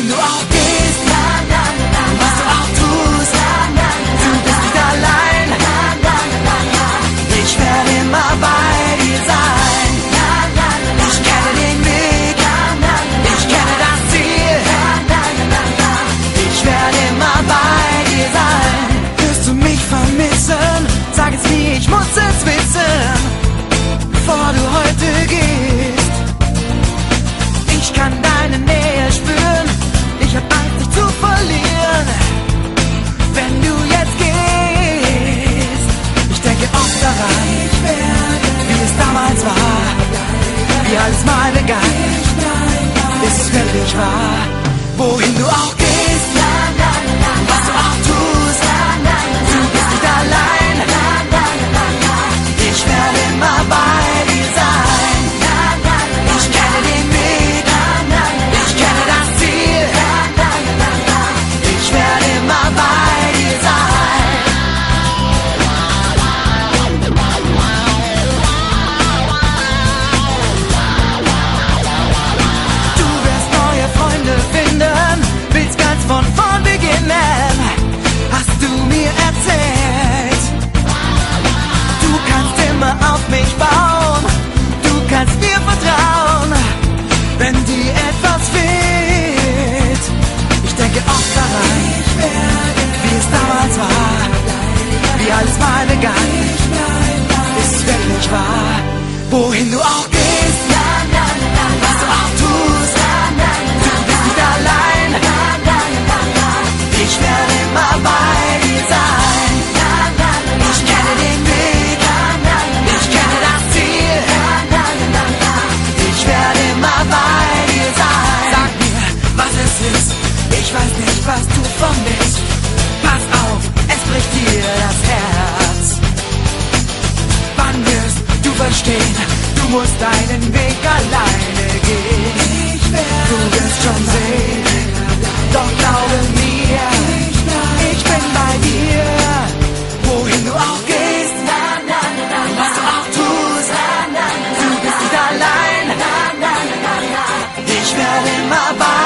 du auch gehst, was du auch tust, du bist nicht allein. Ich werde immer bei dir sein. Ich kenne den Weg, ich kenne das Ziel. Ich werde immer bei dir sein. Wirst du mich vermissen? Sag es mir, ich muss es wissen, bevor du heute gehst. Ich kann deine Nähe spüren, ich hab Angst, dich zu verlieren. Wenn du jetzt gehst, ich denke oft daran, wie es damals war, wie alles mal begann. Ist es wirklich wahr? Wohin du auch gehst, was du auch tust, du bist nicht allein. Ich werde immer bei dir sein. Ich kenne den Weg, ich kenne das Ziel. Ich werde immer bei dir sein. Du wirst neue Freunde finden, willst ganz von vorn beginnen, hast du mir erzählt. Du kannst immer auf mich bauen, du kannst mir vertrauen, wenn dir etwas fehlt. Ich denke oft daran, wie es damals war, wie alles mal begann. Ist es wirklich wahr? Wohin du auch gehst, was du auch tust, du bist nicht allein. Ich werde immer bei dir sein. Ich kenne den Weg, ich kenne das Ziel. Ich werde immer bei dir sein. Sag mir, was es ist, ich weiß nicht, was du vermisst. Pass auf, es bricht dir das Herz. Wann wirst du verstehen, du musst deinen Weg alleine gehen. Du wirst schon sehen, doch glaube mir, ich bin bei dir. Wohin du auch gehst, was du auch tust, du bist nicht allein. Ich werde immer bei